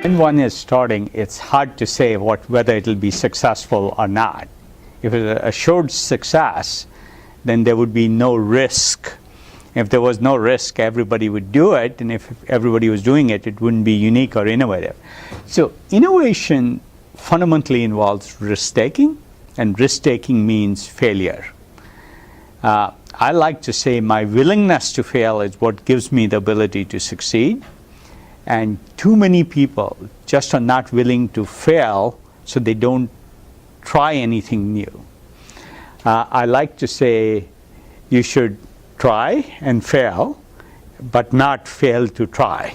When one is starting, it's hard to say whether it will be successful or not. If it's a assured success, then there would be no risk. If there was no risk, everybody would do it, and if everybody was doing it, it wouldn't be unique or innovative. So innovation fundamentally involves risk-taking, and risk-taking means failure. I like to say my willingness to fail is what gives me the ability to succeed. And too many people just are not willing to fail, so they don't try anything new. I like to say you should try and fail, but not fail to try.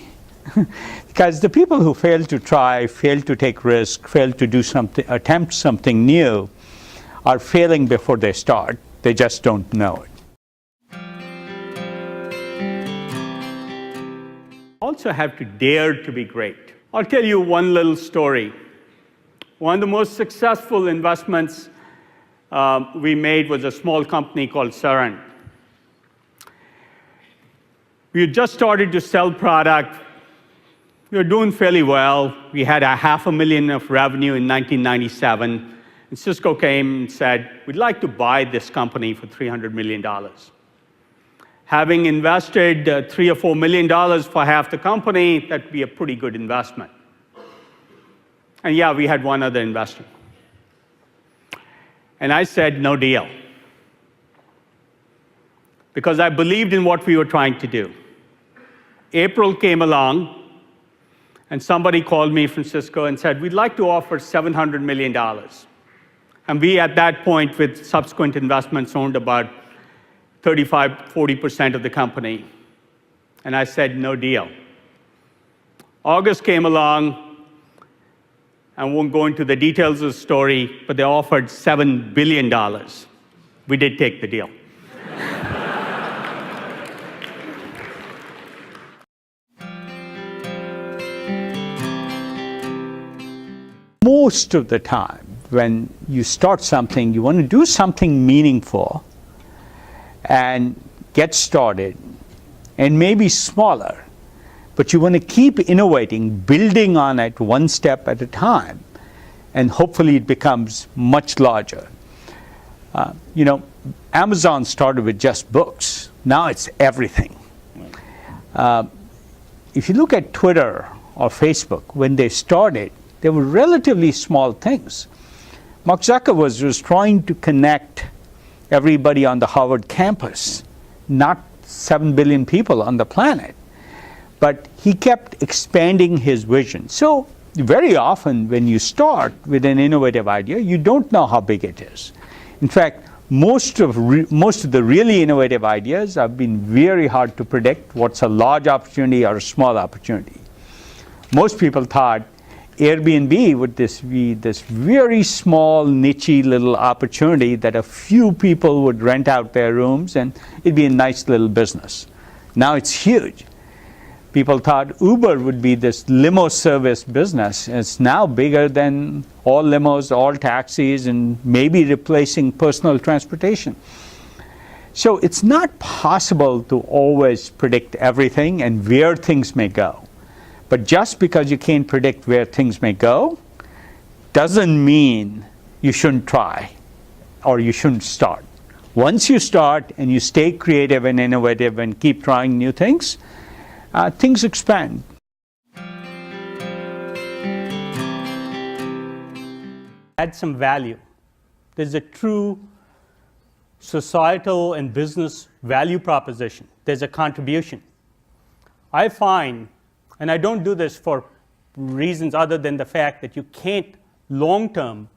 Because the people who fail to try, fail to take risk, fail to do something, attempt something new, are failing before they start. They just don't know it. Also have to dare to be great. I'll tell you one little story. One of the most successful investments we made was a small company called Saran. We had just started to sell product. We were doing fairly well. We had $500,000 of revenue in 1997. And Cisco came and said, we'd like to buy this company for $300 million. Having invested $3 or $4 million for half the company, that'd be a pretty good investment. And yeah, we had one other investor. And I said, no deal. Because I believed in what we were trying to do. April came along, and somebody called me from Cisco and said, we'd like to offer $700 million. And we, at that point, with subsequent investments, owned about 35–40% of the company. And I said, no deal. August came along. I won't go into the details of the story, but they offered $7 billion. We did take the deal. Most of the time, when you start something, you want to do something meaningful and get started, and maybe smaller, but you want to keep innovating, building on it one step at a time, and hopefully it becomes much larger. Amazon started with just books. Now it's everything. If you look at Twitter or Facebook, when they started, they were relatively small things. Mark Zuckerberg was trying to connect everybody on the Harvard campus, not 7 billion people on the planet. But he kept expanding his vision. So very often when you start with an innovative idea, you don't know how big it is. In fact, most of the really innovative ideas have been very hard to predict what's a large opportunity or a small opportunity. Most people thought Airbnb would be this very small, niche little opportunity that a few people would rent out their rooms and it'd be a nice little business. Now it's huge. People thought Uber would be this limo service business. It's now bigger than all limos, all taxis, and maybe replacing personal transportation. So it's not possible to always predict everything and where things may go. But just because you can't predict where things may go, doesn't mean you shouldn't try or you shouldn't start. Once you start and you stay creative and innovative and keep trying new things, things expand. Add some value. There's a true societal and business value proposition. There's a contribution. I find, and I don't do this for reasons other than the fact that you can't long-term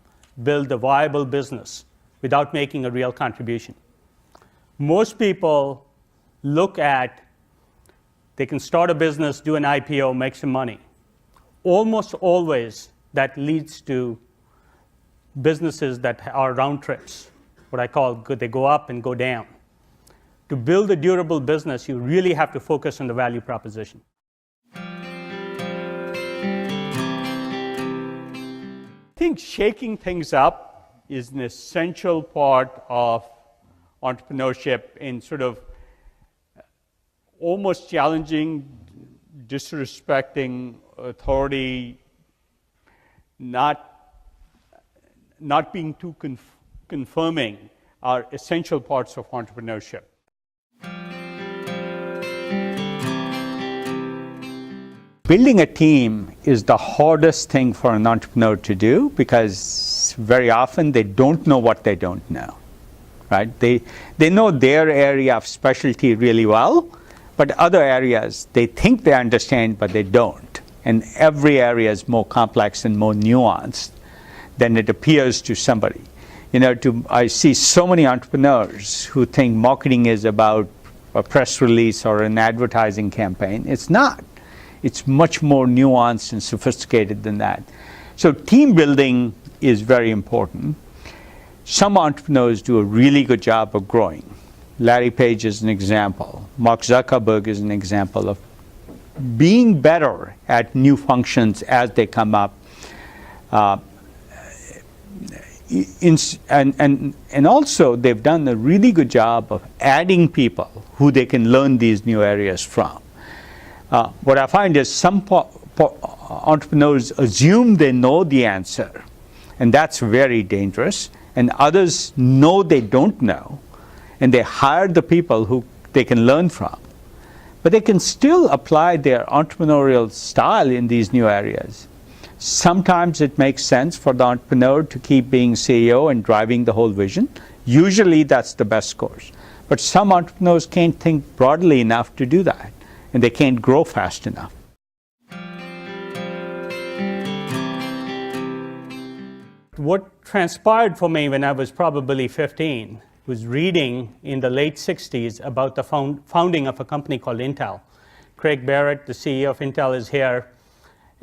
build a viable business without making a real contribution. Most people look at, they can start a business, do an IPO, make some money. Almost always that leads to businesses that are round trips, what I call they go up and go down. To build a durable business, you really have to focus on the value proposition. I think shaking things up is an essential part of entrepreneurship in sort of almost challenging, disrespecting authority, not being too confirming are essential parts of entrepreneurship. Building a team is the hardest thing for an entrepreneur to do because very often they don't know what they don't know, right? They know their area of specialty really well, but other areas they think they understand, but they don't. And every area is more complex and more nuanced than it appears to somebody. I see so many entrepreneurs who think marketing is about a press release or an advertising campaign. It's not. It's much more nuanced and sophisticated than that. So team building is very important. Some entrepreneurs do a really good job of growing. Larry Page is an example. Mark Zuckerberg is an example of being better at new functions as they come up. And also they've done a really good job of adding people who they can learn these new areas from. What I find is some entrepreneurs assume they know the answer, and that's very dangerous. And others know they don't know, and they hire the people who they can learn from. But they can still apply their entrepreneurial style in these new areas. Sometimes it makes sense for the entrepreneur to keep being CEO and driving the whole vision. Usually that's the best course. But some entrepreneurs can't think broadly enough to do that, and they can't grow fast enough. What transpired for me when I was probably 15 was reading in the late 60s about the founding of a company called Intel. Craig Barrett, the CEO of Intel, is here.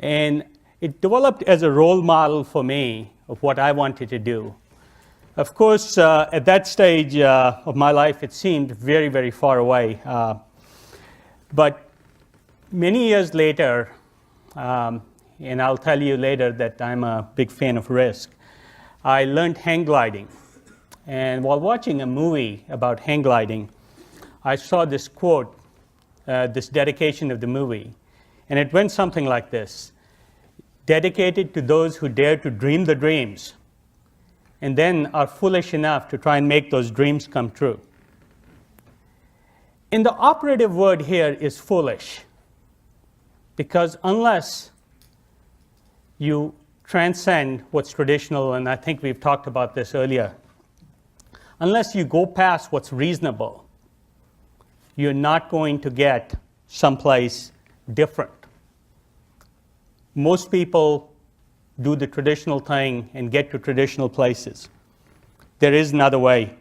And it developed as a role model for me of what I wanted to do. Of course, at that stage of my life, it seemed very, very far away. But many years later, and I'll tell you later that I'm a big fan of risk, I learned hang gliding. And while watching a movie about hang gliding, I saw this quote, this dedication of the movie. And it went something like this: dedicated to those who dare to dream the dreams and then are foolish enough to try and make those dreams come true. And the operative word here is foolish, because unless you transcend what's traditional, and I think we've talked about this earlier, unless you go past what's reasonable, you're not going to get someplace different. Most people do the traditional thing and get to traditional places. There is another way.